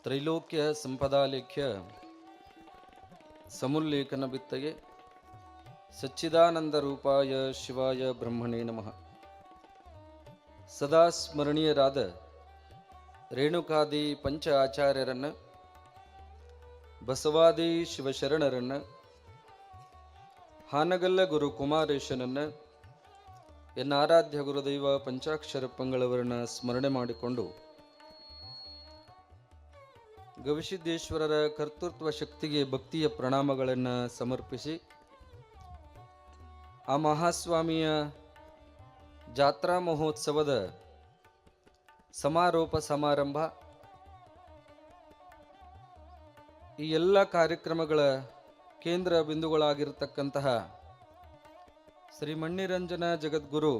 ತ್ರೈಲೋಕ್ಯ ಸಂಪದಾಲೇಖ್ಯ ಸಮುಲ್ಲೇಖನ ಬಿತ್ತಗೆ ಸಚ್ಚಿದಾನಂದ ರೂಪಾಯ ಶಿವಾಯ ಬ್ರಹ್ಮಣೇ ನಮಃ. ಸದಾ ಸ್ಮರಣೀಯರಾದ ರೇಣುಕಾದಿ ಪಂಚ ಆಚಾರ್ಯರನ್ನು, ಬಸವಾದಿ ಶಿವಶರಣರನ್ನು, ಹಾನಗಲ್ಲ ಗುರು ಕುಮಾರೇಶನನ್ನು, ಎನ್ನ ಆರಾಧ್ಯ ಗುರುದೈವ ಪಂಚಾಕ್ಷರಪ್ಪಂಗಳವರನ್ನು ಸ್ಮರಣೆ ಮಾಡಿಕೊಂಡು ಗವಿಸಿದ್ದೇಶ್ವರರ ಕರ್ತೃತ್ವ ಶಕ್ತಿಗೆ ಭಕ್ತಿಯ ಪ್ರಣಾಮಗಳನ್ನು ಸಮರ್ಪಿಸಿ, ಆ ಮಹಾಸ್ವಾಮಿಯ ಜಾತ್ರಾ ಮಹೋತ್ಸವದ ಸಮಾರೋಪ ಸಮಾರಂಭ, ಈ ಎಲ್ಲ ಕಾರ್ಯಕ್ರಮಗಳ ಕೇಂದ್ರ ಬಿಂದುಗಳಾಗಿರತಕ್ಕಂತಹ ಶ್ರೀ ಮಣ್ಣಿರಂಜನ ಜಗದ್ಗುರು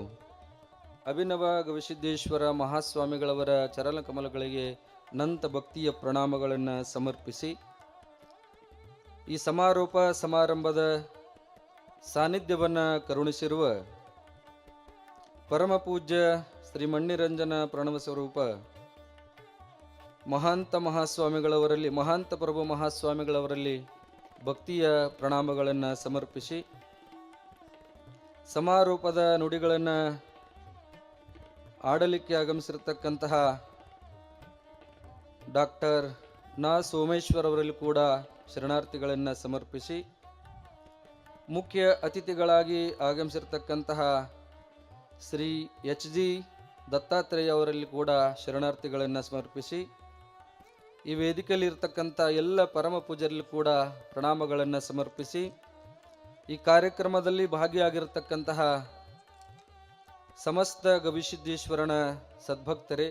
ಅಭಿನವ ಗವಿಸಿದ್ದೇಶ್ವರ ಮಹಾಸ್ವಾಮಿಗಳವರ ಚರಣಕಮಲಗಳಿಗೆ ಅನಂತ ಭಕ್ತಿಯ ಪ್ರಣಾಮಗಳನ್ನು ಸಮರ್ಪಿಸಿ, ಈ ಸಮಾರೋಪ ಸಮಾರಂಭದ ಸಾನ್ನಿಧ್ಯವನ್ನು ಕರುಣಿಸಿರುವ ಪರಮ ಪೂಜ್ಯ ಶ್ರೀ ಮಣ್ಣಿರಂಜನ ಪ್ರಣವ ಸ್ವರೂಪ ಮಹಾಂತ ಮಹಾಸ್ವಾಮಿಗಳವರಲ್ಲಿ, ಮಹಾಂತ ಪ್ರಭು ಮಹಾಸ್ವಾಮಿಗಳವರಲ್ಲಿ ಭಕ್ತಿಯ ಪ್ರಣಾಮಗಳನ್ನು ಸಮರ್ಪಿಸಿ, ಸಮಾರೋಪದ ನುಡಿಗಳನ್ನು ಆಡಲಿಕ್ಕೆ ಆಗಮಿಸಿರತಕ್ಕಂತಹ ಡಾಕ್ಟರ್ ನಾ ಸೋಮೇಶ್ವರ್ ಅವರಲ್ಲಿ ಕೂಡ ಶರಣಾರ್ಥಿಗಳನ್ನು ಸಮರ್ಪಿಸಿ, ಮುಖ್ಯ ಅತಿಥಿಗಳಾಗಿ ಆಗಮಿಸಿರ್ತಕ್ಕಂತಹ ಶ್ರೀ ಎಚ್ ಜಿ ದತ್ತಾತ್ರೇಯ ಅವರಲ್ಲಿ ಕೂಡ ಶರಣಾರ್ಥಿಗಳನ್ನು ಸಮರ್ಪಿಸಿ, ಈ ವೇದಿಕೆಯಲ್ಲಿ ಇರತಕ್ಕಂಥ ಎಲ್ಲ ಪರಮ ಪೂಜರಲ್ಲಿ ಕೂಡ ಪ್ರಣಾಮಗಳನ್ನು ಸಮರ್ಪಿಸಿ, ಈ ಕಾರ್ಯಕ್ರಮದಲ್ಲಿ ಭಾಗಿಯಾಗಿರತಕ್ಕಂತಹ ಸಮಸ್ತ ಗವಿಸಿದ್ದೇಶ್ವರನ ಸದ್ಭಕ್ತರೇ,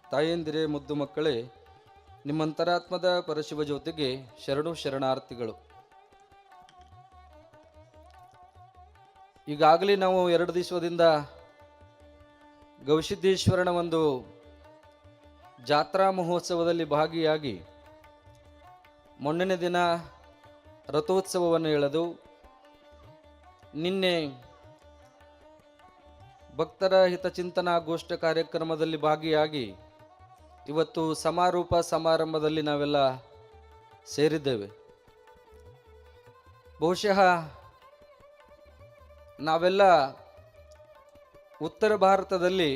ತಾಯಂದಿರೇ, ಮುದ್ದು ಮಕ್ಕಳೇ, ನಿಮ್ಮಂತರಾತ್ಮದ ಪರಶಿವ ಜ್ಯೋತಿಗೆ ಶರಣು ಶರಣಾರ್ಥಿಗಳು. ಈಗಾಗಲೇ ನಾವು 2 ದಿವಸದಿಂದ ಗವಿಸಿದ್ದೇಶ್ವರನ ಒಂದು ಜಾತ್ರಾ ಮಹೋತ್ಸವದಲ್ಲಿ ಭಾಗಿಯಾಗಿ ಮೊನ್ನೆಯ ದಿನ ರಥೋತ್ಸವವನ್ನು ಎಳೆದು, ನಿನ್ನೆ ಭಕ್ತರ ಹಿತಚಿಂತನಾ ಗೋಷ್ಠಿ ಕಾರ್ಯಕ್ರಮದಲ್ಲಿ ಭಾಗಿಯಾಗಿ ಇವತ್ತು ಸಮಾರೋಪ ಸಮಾರಂಭದಲ್ಲಿ ನಾವೆಲ್ಲ ಸೇರಿದ್ದೇವೆ. ಬಹುಶಃ ನಾವೆಲ್ಲ ಉತ್ತರ ಭಾರತದಲ್ಲಿ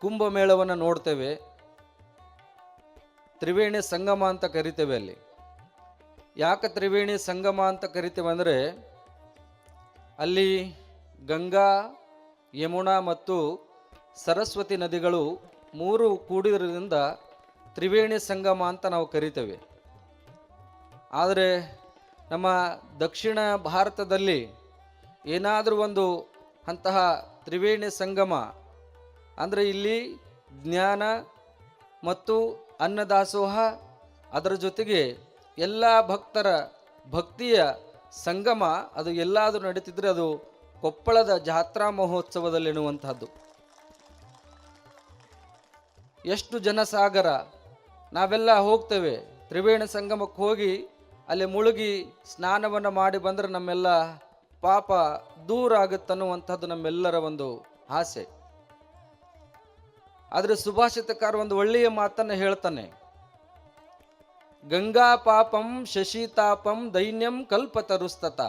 ಕುಂಭಮೇಳವನ್ನು ನೋಡ್ತೇವೆ, ತ್ರಿವೇಣಿ ಸಂಗಮ ಅಂತ ಕರಿತೇವೆ. ಅಲ್ಲಿ ಯಾಕೆ ತ್ರಿವೇಣಿ ಸಂಗಮ ಅಂತ ಕರಿತೇವೆ ಅಂದರೆ, ಅಲ್ಲಿ ಗಂಗಾ, ಯಮುನಾ ಮತ್ತು ಸರಸ್ವತಿ ನದಿಗಳು 3 ಕೂಡಿರೋದ್ರಿಂದ ತ್ರಿವೇಣಿ ಸಂಗಮ ಅಂತ ನಾವು ಕರಿತೇವೆ. ಆದರೆ ನಮ್ಮ ದಕ್ಷಿಣ ಭಾರತದಲ್ಲಿ ಏನಾದರೂ ಒಂದು ಅಂತಹ ತ್ರಿವೇಣಿ ಸಂಗಮ ಅಂದರೆ ಇಲ್ಲಿ ಜ್ಞಾನ ಮತ್ತು ಅನ್ನದಾಸೋಹ, ಅದರ ಜೊತೆಗೆ ಎಲ್ಲ ಭಕ್ತರ ಭಕ್ತಿಯ ಸಂಗಮ, ಅದು ಎಲ್ಲಾದರೂ ನಡೀತಿದ್ರೆ ಅದು ಕೊಪ್ಪಳದ ಜಾತ್ರಾ ಮಹೋತ್ಸವದಲ್ಲಿ ಎನ್ನುವಂತಹದ್ದು. ಎಷ್ಟು ಜನಸಾಗರ, ನಾವೆಲ್ಲ ಹೋಗ್ತೇವೆ ತ್ರಿವೇಣಿ ಸಂಗಮಕ್ಕೆ ಹೋಗಿ ಅಲ್ಲಿ ಮುಳುಗಿ ಸ್ನಾನವನ್ನು ಮಾಡಿ ಬಂದರೆ ನಮ್ಮೆಲ್ಲ ಪಾಪ ದೂರ ಆಗುತ್ತನ್ನುವಂಥದ್ದು ನಮ್ಮೆಲ್ಲರ ಒಂದು ಆಸೆ. ಆದರೆ ಸುಭಾಷಿತಕಾರ ಒಂದು ಒಳ್ಳೆಯ ಮಾತನ್ನು ಹೇಳ್ತಾನೆ, ಗಂಗಾ ಪಾಪಂ ಶಶಿತಾಪಂ ದೈನ್ಯಂ ಕಲ್ಪತರುಸ್ತತ.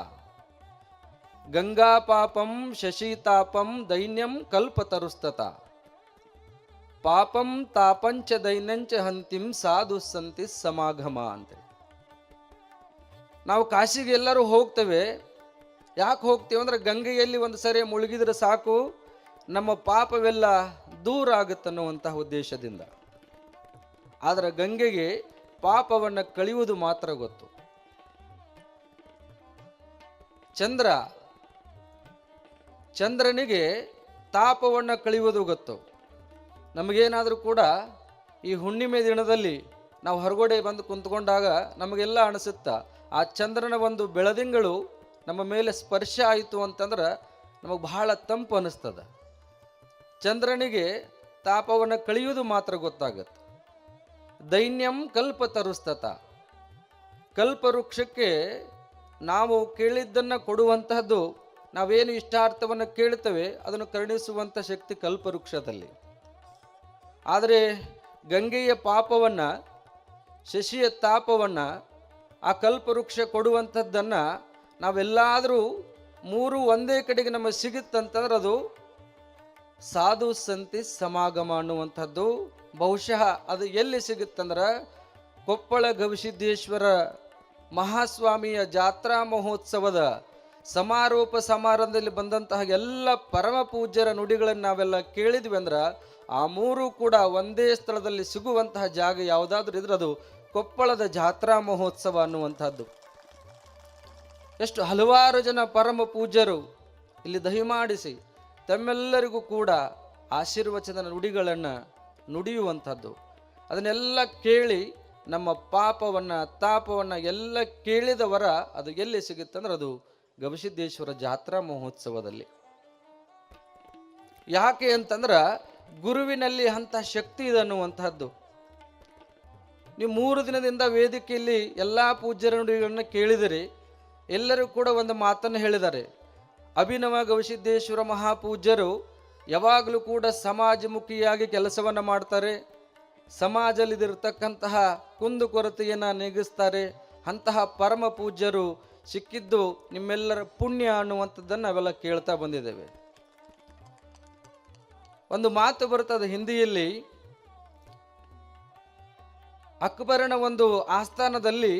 ಗಂಗಾ ಪಾಪಂ ಶಶಿತಾಪಂ ದೈನ್ಯಂ ಕಲ್ಪತರುಸ್ತತ. ಪಾಪಂ ತಾಪಂಚ ದೈನ್ಯಂಚ ಹಂತಿಂ ಸಾಧು ಸಂತಿ ಸಮಾಗಮ ಅಂತ. ನಾವು ಕಾಶಿಗೆ ಎಲ್ಲರೂ ಹೋಗ್ತೇವೆ. ಯಾಕೆ ಹೋಗ್ತೇವೆ ಅಂದರೆ ಗಂಗೆಯಲ್ಲಿ ಒಂದು ಸರಿ ಮುಳುಗಿದ್ರೆ ಸಾಕು, ನಮ್ಮ ಪಾಪವೆಲ್ಲ ದೂರ ಆಗುತ್ತನ್ನುವಂತಹ ಉದ್ದೇಶದಿಂದ. ಆದರೆ ಗಂಗೆಗೆ ಪಾಪವನ್ನು ಕಳೆಯುವುದು ಮಾತ್ರ ಗೊತ್ತು. ಚಂದ್ರನಿಗೆ ತಾಪವನ್ನು ಕಳೆಯುವುದು ಗೊತ್ತು. ನಮಗೇನಾದರೂ ಕೂಡ ಈ ಹುಣ್ಣಿಮೆ ದಿನದಲ್ಲಿ ನಾವು ಹೊರಗಡೆ ಬಂದು ಕುಂತ್ಕೊಂಡಾಗ ನಮಗೆಲ್ಲ ಅನಿಸುತ್ತಾ, ಆ ಚಂದ್ರನ ಒಂದು ಬೆಳದಿಂಗಳು ನಮ್ಮ ಮೇಲೆ ಸ್ಪರ್ಶ ಆಯಿತು ಅಂತಂದ್ರೆ ನಮಗೆ ಬಹಳ ತಂಪು ಅನ್ನಿಸ್ತದೆ. ಚಂದ್ರನಿಗೆ ತಾಪವನ್ನು ಕಳೆಯುವುದು ಮಾತ್ರ ಗೊತ್ತಾಗತ್ತೆ. ದೈನ್ಯಂ ಕಲ್ಪ ತರುಸ್ತತ. ಕಲ್ಪವೃಕ್ಷಕ್ಕೆ ನಾವು ಕೇಳಿದ್ದನ್ನು ಕೊಡುವಂತಹದ್ದು, ನಾವೇನು ಇಷ್ಟಾರ್ಥವನ್ನು ಕೇಳ್ತೇವೆ ಅದನ್ನು ಕರುಣಿಸುವಂಥ ಶಕ್ತಿ ಕಲ್ಪವೃಕ್ಷದಲ್ಲಿ. ಆದರೆ ಗಂಗೆಯ ಪಾಪವನ್ನು, ಶಶಿಯ ತಾಪವನ್ನು, ಆ ಕಲ್ಪವೃಕ್ಷ ಕೊಡುವಂಥದ್ದನ್ನು ನಾವೆಲ್ಲಾದರೂ ಮೂರು ಒಂದೇ ಕಡೆಗೆ ನಮಗೆ ಸಿಗುತ್ತಂತಂದ್ರೆ ಅದು ಸಾಧು ಸಂತಿ ಸಮಾಗಮ ಅನ್ನುವಂಥದ್ದು. ಬಹುಶಃ ಅದು ಎಲ್ಲಿ ಸಿಗುತ್ತಂದ್ರೆ ಕೊಪ್ಪಳ ಗವಿಸಿದ್ದೇಶ್ವರ ಮಹಾಸ್ವಾಮಿಯ ಜಾತ್ರಾ ಮಹೋತ್ಸವದ ಸಮಾರೋಪ ಸಮಾರಂಭದಲ್ಲಿ ಬಂದಂತಹ ಎಲ್ಲ ಪರಮ ಪೂಜ್ಯರ ನುಡಿಗಳನ್ನು ನಾವೆಲ್ಲ ಕೇಳಿದ್ವಿ ಅಂದ್ರೆ ಆ ಮೂರು ಕೂಡ ಒಂದೇ ಸ್ಥಳದಲ್ಲಿ ಸಿಗುವಂತಹ ಜಾಗ ಯಾವುದಾದ್ರೂ ಇದ್ರೆ ಅದು ಕೊಪ್ಪಳದ ಜಾತ್ರಾ ಮಹೋತ್ಸವ ಅನ್ನುವಂಥದ್ದು. ಎಷ್ಟು ಹಲವಾರು ಜನ ಪರಮ ಪೂಜ್ಯರು ಇಲ್ಲಿ ದಯಮಾಡಿಸಿ ತಮ್ಮೆಲ್ಲರಿಗೂ ಕೂಡ ಆಶೀರ್ವಚನ ನುಡಿಗಳನ್ನು ನುಡಿಯುವಂಥದ್ದು. ಅದನ್ನೆಲ್ಲ ಕೇಳಿ ನಮ್ಮ ಪಾಪವನ್ನು ತಾಪವನ್ನು ಎಲ್ಲ ಕೇಳಿದವರ ಅದು ಎಲ್ಲಿ ಸಿಗುತ್ತಂದ್ರೆ ಅದು ಗವಿಸಿದ್ದೇಶ್ವರ ಜಾತ್ರಾ ಮಹೋತ್ಸವದಲ್ಲಿ. ಯಾಕೆ ಅಂತಂದ್ರೆ ಗುರುವಿನಲ್ಲಿ ಅಂಥ ಶಕ್ತಿ ಇದೆ ಅನ್ನುವಂಥದ್ದು. ನೀವು 3 ದಿನದಿಂದ ವೇದಿಕೆಯಲ್ಲಿ ಎಲ್ಲ ಪೂಜ್ಯರ ನುಡಿಗಳನ್ನು ಕೇಳಿದಿರಿ. ಎಲ್ಲರೂ ಕೂಡ ಒಂದು ಮಾತನ್ನು ಹೇಳಿದ್ದಾರೆ. ಅಭಿನವ ಗವಿಸಿದ್ದೇಶ್ವರ ಮಹಾಪೂಜ್ಯರು ಯಾವಾಗಲೂ ಕೂಡ ಸಮಾಜಮುಖಿಯಾಗಿ ಕೆಲಸವನ್ನು ಮಾಡ್ತಾರೆ, ಸಮಾಜದಲ್ಲಿರತಕ್ಕಂತಹ ಕುಂದುಕೊರತೆಯನ್ನು ನೀಗಿಸ್ತಾರೆ. ಅಂತಹ ಪರಮ ಪೂಜ್ಯರು ಸಿಕ್ಕಿದ್ದು ನಿಮ್ಮೆಲ್ಲರ ಪುಣ್ಯ ಅನ್ನುವಂಥದ್ದನ್ನು ನಾವೆಲ್ಲ ಕೇಳ್ತಾ ಬಂದಿದ್ದೇವೆ. ಒಂದು ಮಾತು ಬರ್ತದೆ ಹಿಂದಿಯಲ್ಲಿ, ಅಕ್ಬರನ ಒಂದು ಆಸ್ಥಾನದಲ್ಲಿ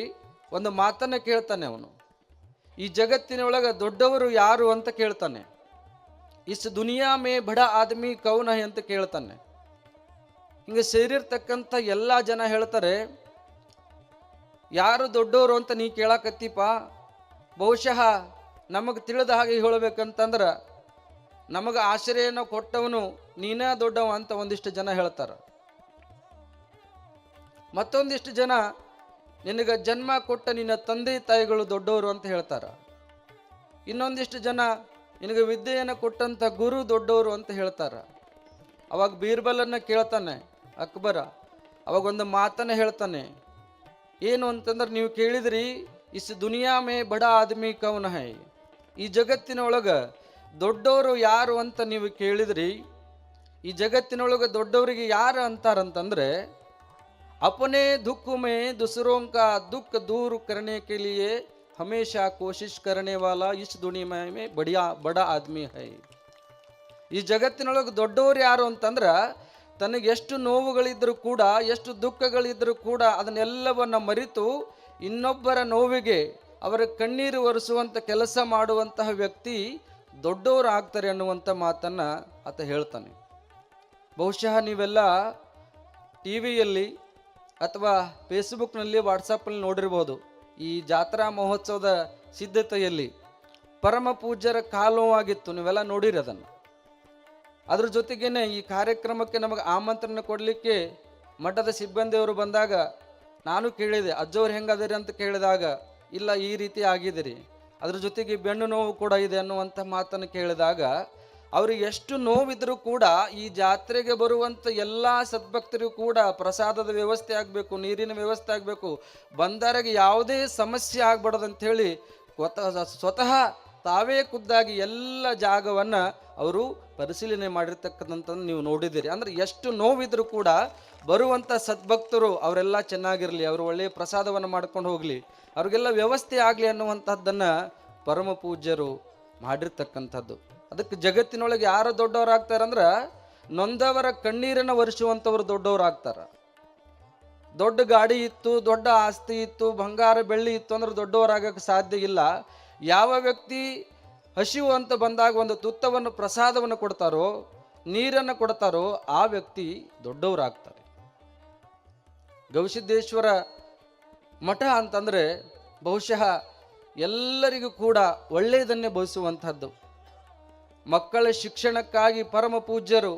ಒಂದು ಮಾತನ್ನು ಕೇಳ್ತಾನೆ ಅವನು. ಈ ಜಗತ್ತಿನೊಳಗೆ ದೊಡ್ಡವರು ಯಾರು ಅಂತ ಕೇಳ್ತಾನೆ. ಇಸ್ ದುನಿಯಾ ಮೇ ಬಡ ಆದ್ಮಿ ಕೌನ್ ಹೈ ಅಂತ ಕೇಳ್ತಾನೆ. ಹಿಂಗೆ ಸೇರಿರ್ತಕ್ಕಂಥ ಎಲ್ಲ ಜನ ಹೇಳ್ತಾರೆ, ಯಾರು ದೊಡ್ಡವರು ಅಂತ ನೀ ಕೇಳಾಕತ್ತೀಪ. ಬಹುಶಃ ನಮಗೆ ತಿಳಿದ ಹಾಗೆ ಹೇಳಬೇಕಂತಂದ್ರೆ ನಮಗೆ ಆಶ್ರಯನ ಕೊಟ್ಟವನು ನೀನೇ ದೊಡ್ಡವ ಅಂತ ಒಂದಿಷ್ಟು ಜನ ಹೇಳ್ತಾರೆ. ಮತ್ತೊಂದಿಷ್ಟು ಜನ ನಿನಗೆ ಜನ್ಮ ಕೊಟ್ಟ ನಿನ್ನ ತಂದೆ ತಾಯಿಗಳು ದೊಡ್ಡವರು ಅಂತ ಹೇಳ್ತಾರೆ. ಇನ್ನೊಂದಿಷ್ಟು ಜನ ನಿನಗೆ ವಿದ್ಯೆಯನ್ನು ಕೊಟ್ಟಂಥ ಗುರು ದೊಡ್ಡವರು ಅಂತ ಹೇಳ್ತಾರೆ. ಅವಾಗ ಬೀರ್ಬಲನ್ನು ಕೇಳ್ತಾನೆ ಅಕ್ಬರ. ಅವಾಗ ಒಂದು ಮಾತನ್ನು ಹೇಳ್ತಾನೆ, ಏನು ಅಂತಂದ್ರೆ ನೀವು ಕೇಳಿದ್ರಿ, ಇಸ್ ದುನಿಯಾ ಮೇ ಬಡ ಆದ್ಮಿ ಕೌನ್ ಹೈ. ಈ ಜಗತ್ತಿನೊಳಗೆ ದೊಡ್ಡವರು ಯಾರು ಅಂತ ನೀವು ಕೇಳಿದ್ರಿ. ಈ ಜಗತ್ತಿನೊಳಗೆ ದೊಡ್ಡವರಿಗೆ ಯಾರು ಅಂತಾರಂತಂದ್ರೆ अपने दुख में दूसरों का दुख दूर करने के लिए हमेशा कोशिश करने वाला इस दुनिया में बड़ा आदमी है. ಈ ಜಗತ್ತಿನೊಳಗೆ ದೊಡ್ಡವರು ಯಾರು ಅಂತಂದ್ರೆ ತನಗೆ ಎಷ್ಟು ನೋವುಗಳಿದ್ರೂ ಕೂಡ, ಎಷ್ಟು ದುಃಖಗಳಿದ್ರೂ ಕೂಡ ಅದನ್ನೆಲ್ಲವನ್ನ ಮರೆತು ಇನ್ನೊಬ್ಬರ ನೋವಿಗೆ ಅವರ ಕಣ್ಣೀರು ಒರೆಸುವಂಥ ಕೆಲಸ ಮಾಡುವಂತಹ ವ್ಯಕ್ತಿ ದೊಡ್ಡವರು ಆಗ್ತಾರೆ ಅನ್ನುವಂಥ ಮಾತನ್ನು ಆತ ಹೇಳ್ತಾನೆ. ಬಹುಶಃ ನೀವೆಲ್ಲ ಟಿ ವಿಯಲ್ಲಿ ಅಥವಾ ಫೇಸ್ಬುಕ್ನಲ್ಲಿ ವಾಟ್ಸಪ್ನಲ್ಲಿ ನೋಡಿರ್ಬೋದು. ಈ ಜಾತ್ರಾ ಮಹೋತ್ಸವದ ಸಿದ್ಧತೆಯಲ್ಲಿ ಪರಮ ಪೂಜ್ಯರ ಕಾಲವಾಗಿತ್ತು, ನೀವೆಲ್ಲ ನೋಡಿರಿ ಅದನ್ನು. ಅದ್ರ ಜೊತೆಗೇನೆ ಈ ಕಾರ್ಯಕ್ರಮಕ್ಕೆ ನಮಗೆ ಆಮಂತ್ರಣ ಕೊಡಲಿಕ್ಕೆ ಮಠದ ಸಿಬ್ಬಂದಿಯವರು ಬಂದಾಗ ನಾನು ಕೇಳಿದೆ, ಅಜ್ಜವ್ರು ಹೆಂಗದಿರಿ ಅಂತ ಕೇಳಿದಾಗ, ಇಲ್ಲ ಈ ರೀತಿ ಆಗಿದಿರಿ, ಅದ್ರ ಜೊತೆಗೆ ಬೆನ್ನು ನೋವು ಕೂಡ ಇದೆ ಅನ್ನುವಂಥ ಮಾತನ್ನು ಕೇಳಿದಾಗ ಅವ್ರಿಗೆ ಎಷ್ಟು ನೋವಿದ್ರೂ ಕೂಡ ಈ ಜಾತ್ರೆಗೆ ಬರುವಂಥ ಎಲ್ಲ ಸದ್ಭಕ್ತರಿಗೂ ಕೂಡ ಪ್ರಸಾದದ ವ್ಯವಸ್ಥೆ ಆಗಬೇಕು, ನೀರಿನ ವ್ಯವಸ್ಥೆ ಆಗಬೇಕು, ಬಂದವರಿಗೆ ಯಾವುದೇ ಸಮಸ್ಯೆ ಆಗ್ಬಾರ್ದು ಅಂಥೇಳಿ ಸ್ವತಃ ತಾವೇ ಖುದ್ದಾಗಿ ಎಲ್ಲ ಜಾಗವನ್ನು ಅವರು ಪರಿಶೀಲನೆ ಮಾಡಿರ್ತಕ್ಕಂಥದ್ದನ್ನು ನೀವು ನೋಡಿದ್ದೀರಿ. ಅಂದರೆ ಎಷ್ಟು ನೋವಿದ್ರೂ ಕೂಡ ಬರುವಂಥ ಸದ್ಭಕ್ತರು ಅವರೆಲ್ಲ ಚೆನ್ನಾಗಿರಲಿ, ಅವರು ಒಳ್ಳೆಯ ಪ್ರಸಾದವನ್ನು ಮಾಡ್ಕೊಂಡು ಹೋಗಲಿ, ಅವ್ರಿಗೆಲ್ಲ ವ್ಯವಸ್ಥೆ ಆಗಲಿ ಅನ್ನುವಂಥದ್ದನ್ನು ಪರಮ ಪೂಜ್ಯರು ಮಾಡಿರ್ತಕ್ಕಂಥದ್ದು. ಅದಕ್ಕೆ ಜಗತ್ತಿನೊಳಗೆ ಯಾರು ದೊಡ್ಡವರಾಗ್ತಾರಂದ್ರೆ ನೊಂದವರ ಕಣ್ಣೀರನ್ನು ಒರೆಸುವಂಥವ್ರು ದೊಡ್ಡವರಾಗ್ತಾರೆ. ದೊಡ್ಡ ಗಾಡಿ ಇತ್ತು, ದೊಡ್ಡ ಆಸ್ತಿ ಇತ್ತು, ಬಂಗಾರ ಬೆಳ್ಳಿ ಇತ್ತು ಅಂದ್ರೆ ದೊಡ್ಡವರಾಗಕ್ಕೆ ಸಾಧ್ಯ ಇಲ್ಲ. ಯಾವ ವ್ಯಕ್ತಿ ಹಸಿವು ಅಂತ ಬಂದಾಗ ಒಂದು ತುತ್ತವನ್ನು ಪ್ರಸಾದವನ್ನು ಕೊಡ್ತಾರೋ, ನೀರನ್ನು ಕೊಡ್ತಾರೋ ಆ ವ್ಯಕ್ತಿ ದೊಡ್ಡವರಾಗ್ತಾರೆ. ಗವಿಸಿದ್ದೇಶ್ವರ ಮಠ ಅಂತಂದರೆ ಬಹುಶಃ ಎಲ್ಲರಿಗೂ ಕೂಡ ಒಳ್ಳೆಯದನ್ನೇ ಬಯಸುವಂಥದ್ದು. ಮಕ್ಕಳ ಶಿಕ್ಷಣಕ್ಕಾಗಿ ಪರಮ ಪೂಜ್ಯರು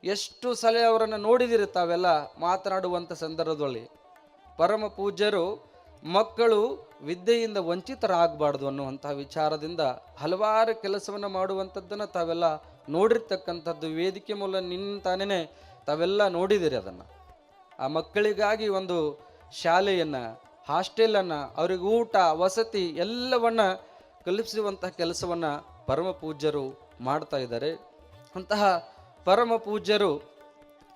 ಎಷ್ಟು ಸಲ ಅವರನ್ನು ನೋಡಿದಿರಿ ತಾವೆಲ್ಲ ಮಾತನಾಡುವಂಥ ಸಂದರ್ಭದಲ್ಲಿ. ಪರಮ ಪೂಜ್ಯರು ಮಕ್ಕಳು ವಿದ್ಯೆಯಿಂದ ವಂಚಿತರಾಗಬಾರ್ದು ಅನ್ನುವಂಥ ವಿಚಾರದಿಂದ ಹಲವಾರು ಕೆಲಸವನ್ನು ಮಾಡುವಂಥದ್ದನ್ನು ತಾವೆಲ್ಲ ನೋಡಿರ್ತಕ್ಕಂಥದ್ದು. ವೇದಿಕೆ ಮೂಲ ನಿಂತಾನೇ ತಾವೆಲ್ಲ ನೋಡಿದಿರಿ ಅದನ್ನು. ಆ ಮಕ್ಕಳಿಗಾಗಿ ಒಂದು ಶಾಲೆಯನ್ನು, ಹಾಸ್ಟೆಲನ್ನು, ಅವ್ರಿಗೆ ಊಟ ವಸತಿ ಎಲ್ಲವನ್ನು ಕಲ್ಪಿಸುವಂತಹ ಕೆಲಸವನ್ನು ಪರಮ ಪೂಜ್ಯರು ಮಾಡ್ತಾ ಇದ್ದಾರೆ. ಅಂತಹ ಪರಮ ಪೂಜ್ಯರು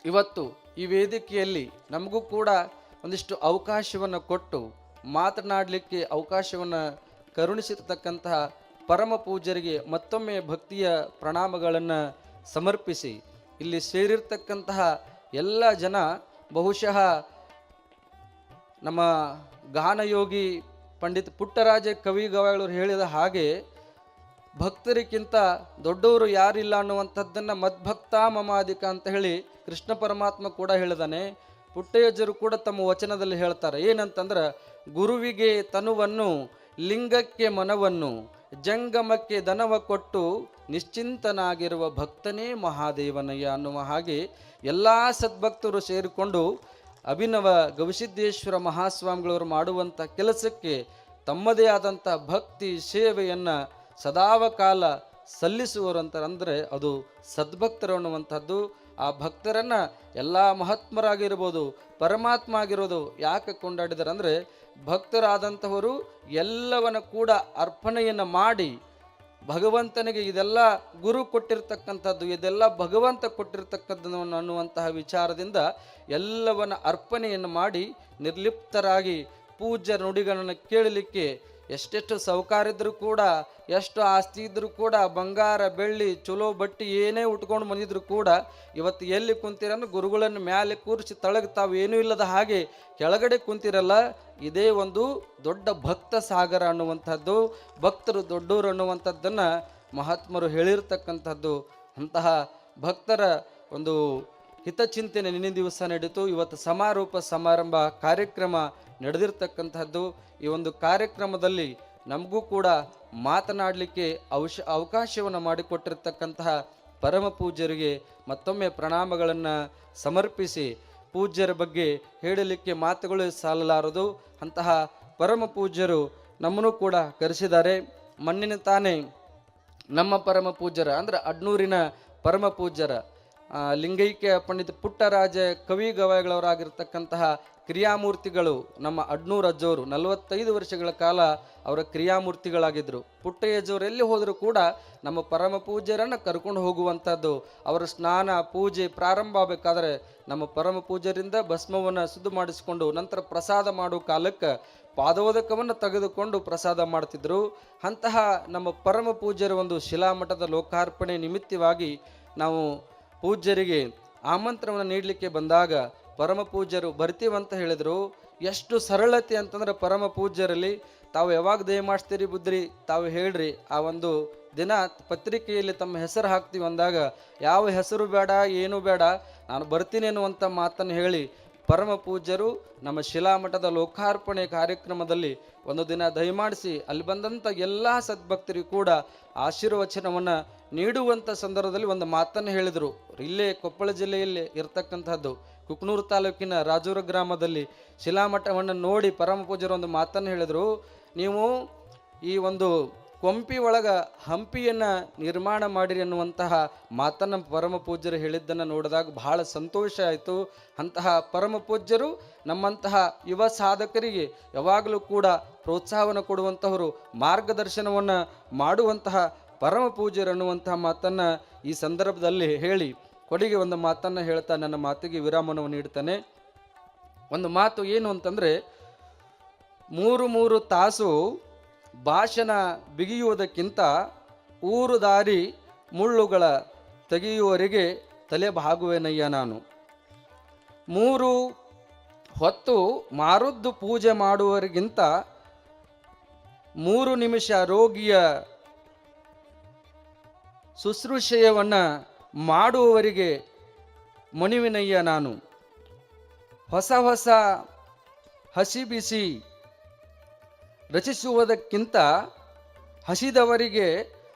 ಇವತ್ತು ಈ ವೇದಿಕೆಯಲ್ಲಿ ನಮಗೂ ಕೂಡ ಒಂದಿಷ್ಟು ಅವಕಾಶವನ್ನು ಕೊಟ್ಟು ಮಾತನಾಡಲಿಕ್ಕೆ ಅವಕಾಶವನ್ನು ಕರುಣಿಸಿರ್ತಕ್ಕಂತಹ ಪರಮ ಪೂಜ್ಯರಿಗೆ ಮತ್ತೊಮ್ಮೆ ಭಕ್ತಿಯ ಪ್ರಣಾಮಗಳನ್ನು ಸಮರ್ಪಿಸಿ ಇಲ್ಲಿ ಸೇರಿರ್ತಕ್ಕಂತಹ ಎಲ್ಲ ಜನ ಬಹುಶಃ ನಮ್ಮ ಗಾನಯೋಗಿ ಪಂಡಿತ್ ಪುಟ್ಟರಾಜ ಕವಿಗವಾಳರು ಹೇಳಿದ ಹಾಗೆ ಭಕ್ತರಿಗಿಂತ ದೊಡ್ಡವರು ಯಾರಿಲ್ಲ ಅನ್ನುವಂಥದ್ದನ್ನು ಮದ್ಭಕ್ತ ಮಮಾದಿಕ ಅಂತ ಹೇಳಿ ಕೃಷ್ಣ ಪರಮಾತ್ಮ ಕೂಡ ಹೇಳಿದಾನೆ. ಪುಟ್ಟಯ್ಯಜ್ಜರು ಕೂಡ ತಮ್ಮ ವಚನದಲ್ಲಿ ಹೇಳ್ತಾರೆ ಏನಂತಂದ್ರೆ, ಗುರುವಿಗೆ ತನುವನ್ನು, ಲಿಂಗಕ್ಕೆ ಮನವನ್ನು, ಜಂಗಮಕ್ಕೆ ದನವ ಕೊಟ್ಟು ನಿಶ್ಚಿಂತನಾಗಿರುವ ಭಕ್ತನೇ ಮಹಾದೇವನಯ್ಯ ಅನ್ನುವ ಹಾಗೆ ಎಲ್ಲ ಸದ್ಭಕ್ತರು ಸೇರಿಕೊಂಡು ಅಭಿನವ ಗವಿಸಿದ್ದೇಶ್ವರ ಮಹಾಸ್ವಾಮಿಗಳವರು ಮಾಡುವಂಥ ಕೆಲಸಕ್ಕೆ ತಮ್ಮದೇ ಆದಂಥ ಭಕ್ತಿ ಸೇವೆಯನ್ನು ಸದಾವಕಾಲ ಸಲ್ಲಿಸುವರು ಅಂತಂದರೆ ಅದು ಸದ್ಭಕ್ತರು ಅನ್ನುವಂಥದ್ದು. ಆ ಭಕ್ತರನ್ನು ಎಲ್ಲ ಮಹಾತ್ಮರಾಗಿರ್ಬೋದು, ಪರಮಾತ್ಮ ಆಗಿರೋದು ಯಾಕೆ ಕೊಂಡಾಡಿದ್ದಾರೆ ಅಂದರೆ, ಭಕ್ತರಾದಂಥವರು ಎಲ್ಲವನ್ನ ಕೂಡ ಅರ್ಪಣೆಯನ್ನು ಮಾಡಿ ಭಗವಂತನಿಗೆ ಇದೆಲ್ಲ ಗುರು ಕೊಟ್ಟಿರ್ತಕ್ಕಂಥದ್ದು, ಇದೆಲ್ಲ ಭಗವಂತ ಕೊಟ್ಟಿರ್ತಕ್ಕಂಥದ್ದು ಅನ್ನುವಂತಹ ವಿಚಾರದಿಂದ ಎಲ್ಲವನ್ನ ಅರ್ಪಣೆಯನ್ನು ಮಾಡಿ ನಿರ್ಲಿಪ್ತರಾಗಿ ಪೂಜ್ಯ ನುಡಿಗಳನ್ನು ಕೇಳಲಿಕ್ಕೆ ಎಷ್ಟೆಷ್ಟು ಸೌಕಾರ ಇದ್ರೂ ಕೂಡ, ಎಷ್ಟು ಆಸ್ತಿ ಇದ್ರೂ ಕೂಡ, ಬಂಗಾರ ಬೆಳ್ಳಿ ಚಲೋ ಬಟ್ಟಿ ಏನೇ ಉಟ್ಕೊಂಡು ಬಂದಿದ್ರು ಕೂಡ ಇವತ್ತು ಎಲ್ಲಿ ಕುಂತೀರನ್ನು ಗುರುಗಳನ್ನು ಮ್ಯಾಲೆ ಕೂರಿಸಿ ತಳಗೆ ತಾವು ಏನೂ ಇಲ್ಲದ ಹಾಗೆ ಕೆಳಗಡೆ ಕುಂತಿರಲ್ಲ. ಇದೇ ಒಂದು ದೊಡ್ಡ ಭಕ್ತ ಸಾಗರ ಅನ್ನುವಂಥದ್ದು, ಭಕ್ತರು ದೊಡ್ಡವರು ಅನ್ನುವಂಥದ್ದನ್ನು ಮಹಾತ್ಮರು ಹೇಳಿರ್ತಕ್ಕಂಥದ್ದು. ಅಂತಹ ಭಕ್ತರ ಒಂದು ಹಿತಚಿಂತನೆ ನಿನ್ನೆ ದಿವಸ ನಡೀತು. ಇವತ್ತು ಸಮಾರೋಪ ಸಮಾರಂಭ ಕಾರ್ಯಕ್ರಮ ನಡೆದಿರ್ತಕ್ಕಂಥದ್ದು. ಈ ಒಂದು ಕಾರ್ಯಕ್ರಮದಲ್ಲಿ ನಮಗೂ ಕೂಡ ಮಾತನಾಡಲಿಕ್ಕೆ ಅವಕಾಶವನ್ನು ಮಾಡಿಕೊಟ್ಟಿರ್ತಕ್ಕಂತಹ ಪರಮ ಪೂಜ್ಯರಿಗೆ ಮತ್ತೊಮ್ಮೆ ಪ್ರಣಾಮಗಳನ್ನು ಸಮರ್ಪಿಸಿ, ಪೂಜ್ಯರ ಬಗ್ಗೆ ಹೇಳಲಿಕ್ಕೆ ಮಾತುಗಳು ಸಾಲಲಾರದು. ಅಂತಹ ಪರಮ ಪೂಜ್ಯರು ನಮ್ಮನ್ನು ಕೂಡ ಕರೆಸಿದ್ದಾರೆ. ಮಣ್ಣಿನ ತಾನೇ ನಮ್ಮ ಪರಮ ಪೂಜ್ಯರ ಅಂದರೆ ಅಡ್ನೂರಿನ ಪರಮ ಪೂಜ್ಯರ ಲಿಂಗೈಕ್ಯ ಪಂಡಿತ ಪುಟ್ಟರಾಜ ಕವಿಗವಾಯಿಗಳವರಾಗಿರ್ತಕ್ಕಂತಹ ಕ್ರಿಯಾಮೂರ್ತಿಗಳು ನಮ್ಮ ಅಡ್ನೂರು ಅಜ್ಜವರು 45 ವರ್ಷಗಳ ಕಾಲ ಅವರ ಕ್ರಿಯಾಮೂರ್ತಿಗಳಾಗಿದ್ದರು. ಪುಟ್ಟಯ್ಯಜ್ಜವರು ಎಲ್ಲಿ ಹೋದರೂ ಕೂಡ ನಮ್ಮ ಪರಮ ಪೂಜ್ಯರನ್ನು ಕರ್ಕೊಂಡು ಹೋಗುವಂಥದ್ದು. ಅವರ ಸ್ನಾನ ಪೂಜೆ ಪ್ರಾರಂಭ ಆಗಬೇಕಾದ್ರೆ ನಮ್ಮ ಪರಮ ಪೂಜ್ಯರಿಂದ ಭಸ್ಮವನ್ನು ಶುದ್ಧ ಮಾಡಿಸಿಕೊಂಡು ನಂತರ ಪ್ರಸಾದ ಮಾಡುವ ಕಾಲಕ್ಕೆ ಪಾದೋದಕವನ್ನು ತೆಗೆದುಕೊಂಡು ಪ್ರಸಾದ ಮಾಡ್ತಿದ್ರು. ಅಂತಹ ನಮ್ಮ ಪರಮ ಪೂಜ್ಯರ ಒಂದು ಶಿಲಾಮಠದ ಲೋಕಾರ್ಪಣೆ ನಿಮಿತ್ತವಾಗಿ ನಾವು ಪೂಜ್ಯರಿಗೆ ಆಮಂತ್ರಣವನ್ನು ನೀಡಲಿಕ್ಕೆ ಬಂದಾಗ ಪರಮ ಪೂಜ್ಯರು ಬರ್ತೀವಂತ ಹೇಳಿದರು. ಎಷ್ಟು ಸರಳತೆ ಅಂತಂದ್ರೆ ಪರಮ ಪೂಜ್ಯರಲ್ಲಿ, ತಾವು ಯಾವಾಗ ದಯ ಮಾಡಿಸ್ತೀರಿ ಬುದ್ರಿ ತಾವು ಹೇಳ್ರಿ, ಆ ಒಂದು ದಿನ ಪತ್ರಿಕೆಯಲ್ಲಿ ತಮ್ಮ ಹೆಸರು ಹಾಕ್ತೀವಿ ಅಂದಾಗ ಯಾವ ಹೆಸರು ಬೇಡ ಏನೂ ಬೇಡ, ನಾನು ಬರ್ತೀನಿ ಅನ್ನುವಂಥ ಮಾತನ್ನು ಹೇಳಿ ಪರಮ ಪೂಜ್ಯರು ನಮ್ಮ ಶಿಲಾಮಠದ ಲೋಕಾರ್ಪಣೆ ಕಾರ್ಯಕ್ರಮದಲ್ಲಿ ಒಂದು ದಿನ ದಯಮಾಡಿಸಿ ಅಲ್ಲಿ ಬಂದಂಥ ಎಲ್ಲ ಸದ್ಭಕ್ತರಿಗೂ ಕೂಡ ಆಶೀರ್ವಚನವನ್ನು ನೀಡುವಂಥ ಸಂದರ್ಭದಲ್ಲಿ ಒಂದು ಮಾತನ್ನು ಹೇಳಿದರು. ಇಲ್ಲೇ ಕೊಪ್ಪಳ ಜಿಲ್ಲೆಯಲ್ಲಿ ಇರ್ತಕ್ಕಂಥದ್ದು ಕುಕ್ನೂರು ತಾಲೂಕಿನ ರಾಜೂರ ಗ್ರಾಮದಲ್ಲಿ ಶಿಲಾಮಠವನ್ನು ನೋಡಿ ಪರಮ ಪೂಜ್ಯರು ಒಂದು ಮಾತನ್ನು ಹೇಳಿದರು. ನೀವು ಈ ಒಂದು ಕೊಂಪಿ ಒಳಗ ಹಂಪಿಯನ್ನು ನಿರ್ಮಾಣ ಮಾಡಿರಿ ಅನ್ನುವಂತಹ ಮಾತನ್ನು ಪರಮ ಪೂಜ್ಯರು ಹೇಳಿದ್ದನ್ನು ನೋಡಿದಾಗ ಬಹಳ ಸಂತೋಷ ಆಯಿತು. ಅಂತಹ ಪರಮ ಪೂಜ್ಯರು ನಮ್ಮಂತಹ ಯುವ ಸಾಧಕರಿಗೆ ಯಾವಾಗಲೂ ಕೂಡ ಪ್ರೋತ್ಸಾಹವನ್ನು ಕೊಡುವಂತಹವರು, ಮಾರ್ಗದರ್ಶನವನ್ನು ಮಾಡುವಂತಹ ಪರಮ ಪೂಜ್ಯರು ಅನ್ನುವಂತಹ ಮಾತನ್ನು ಈ ಸಂದರ್ಭದಲ್ಲಿ ಹೇಳಿ ಕೊನೆಗೆ ಒಂದು ಮಾತನ್ನು ಹೇಳ್ತಾ ನನ್ನ ಮಾತಿಗೆ ವಿರಾಮವನ್ನು ನೀಡ್ತಾನೆ. ಒಂದು ಮಾತು ಏನು ಅಂತಂದರೆ, 3 ತಾಸು ಭಾಷಣ ಬಿಗಿಯುವುದಕ್ಕಿಂತ ಊರು ದಾರಿ ಮುಳ್ಳುಗಳ ತೆಗೆಯುವವರೆಗೆ ತಲೆ ಬಾಗುವೆನಯ್ಯ ನಾನು. 3 ಹೊತ್ತು ಮಾರುದ್ದು ಪೂಜೆ ಮಾಡುವವರಿಗಿಂತ 3 ನಿಮಿಷ ರೋಗಿಯ ಶುಶ್ರೂಷೆಯವನ್ನು ಮಾಡುವವರಿಗೆ ಮಣಿವಿನಯ್ಯ ನಾನು. ಹೊಸ ಹೊಸ ಹಸಿ ಬಿಸಿ ರಚಿಸುವುದಕ್ಕಿಂತ ಹಸಿದವರಿಗೆ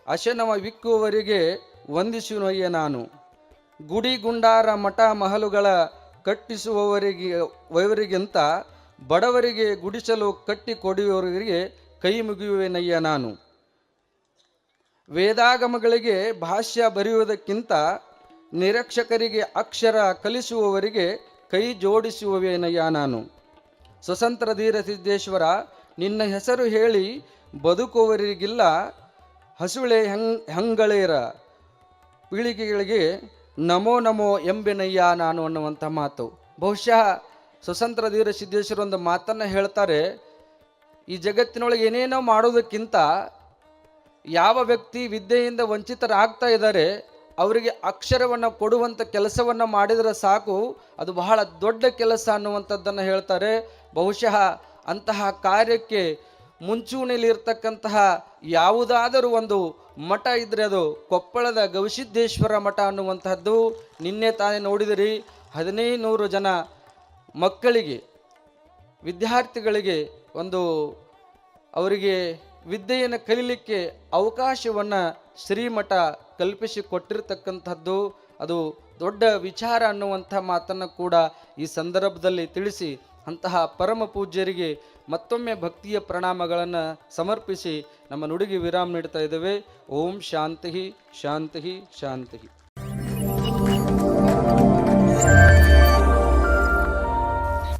ಅಶನವಿಕ್ಕುವವರಿಗೆ ವಂದಿಸುವಯ್ಯ ನಾನು. ಗುಡಿ ಗುಂಡಾರ ಮಠ ಮಹಲುಗಳ ಕಟ್ಟಿಸುವವರಿಗಿಂತ ಬಡವರಿಗೆ ಗುಡಿಸಲು ಕಟ್ಟಿ ಕೊಡುವವರಿಗೆ ಕೈ ಮುಗಿಯುವೆನಯ್ಯ ನಾನು. ವೇದಾಗಮಗಳಿಗೆ ಭಾಷ್ಯ ಬರೆಯುವುದಕ್ಕಿಂತ ನಿರೀಕ್ಷಕರಿಗೆ ಅಕ್ಷರ ಕಲಿಸುವವರಿಗೆ ಕೈ ಜೋಡಿಸುವೆನಯ್ಯ ನಾನು. ಸ್ವತಂತ್ರ ಧೀರ ಸಿದ್ದೇಶ್ವರ, ನಿನ್ನ ಹೆಸರು ಹೇಳಿ ಬದುಕುವವರಿಗಿಲ್ಲ ಹಸುಳೆ ಹಂಗಳೇರ ಪೀಳಿಗೆಗಳಿಗೆ ನಮೋ ನಮೋ ಎಂಬೆನಯ್ಯ ನಾನು ಅನ್ನುವಂಥ ಮಾತು. ಬಹುಶಃ ಸ್ವತಂತ್ರ ಧೀರ ಸಿದ್ದೇಶ್ವರ ಒಂದು ಮಾತನ್ನು ಹೇಳ್ತಾರೆ, ಈ ಜಗತ್ತಿನೊಳಗೆ ಏನೇನೋ ಮಾಡೋದಕ್ಕಿಂತ ಯಾವ ವ್ಯಕ್ತಿ ವಿದ್ಯೆಯಿಂದ ವಂಚಿತರಾಗ್ತಾ ಇದ್ದಾರೆ ಅವರಿಗೆ ಅಕ್ಷರವನ್ನು ಕೊಡುವಂಥ ಕೆಲಸವನ್ನು ಮಾಡಿದರೆ ಸಾಕು, ಅದು ಬಹಳ ದೊಡ್ಡ ಕೆಲಸ ಅನ್ನುವಂಥದ್ದನ್ನು ಹೇಳ್ತಾರೆ. ಬಹುಶಃ ಅಂತಹ ಕಾರ್ಯಕ್ಕೆ ಮುಂಚೂಣಿಲಿರ್ತಕ್ಕಂತಹ ಯಾವುದಾದರೂ ಒಂದು ಮಠ ಇದ್ದರೆ ಅದು ಕೊಪ್ಪಳದ ಗವಿಸಿದ್ದೇಶ್ವರ ಮಠ ಅನ್ನುವಂತಹದ್ದು. ನಿನ್ನೆ ತಾನೇ ನೋಡಿದಿರಿ, 1500 ಜನ ಮಕ್ಕಳಿಗೆ, ವಿದ್ಯಾರ್ಥಿಗಳಿಗೆ ಒಂದು ಅವರಿಗೆ ವಿದ್ಯೆಯನ್ನು ಕಲೀಲಿಕ್ಕೆ ಅವಕಾಶವನ್ನು ಶ್ರೀಮಠ ಕಲ್ಪಿಸಿ ಕೊಟ್ಟಿರ್ತಕ್ಕಂಥದ್ದು. ಅದು ದೊಡ್ಡ ವಿಚಾರ ಅನ್ನುವಂಥ ಮಾತನ್ನು ಕೂಡ ಈ ಸಂದರ್ಭದಲ್ಲಿ ತಿಳಿಸಿ ಅಂತಹ ಪರಮ ಪೂಜ್ಯರಿಗೆ ಮತ್ತೊಮ್ಮೆ ಭಕ್ತಿಯ ಪ್ರಣಾಮಗಳನ್ನು ಸಮರ್ಪಿಸಿ ನಮ್ಮ ನುಡಿಗೆ ವಿರಾಮ ನೀಡ್ತಾ ಇದ್ದೇವೆ. ಓಂ ಶಾಂತಿ ಶಾಂತಿ ಶಾಂತಿ.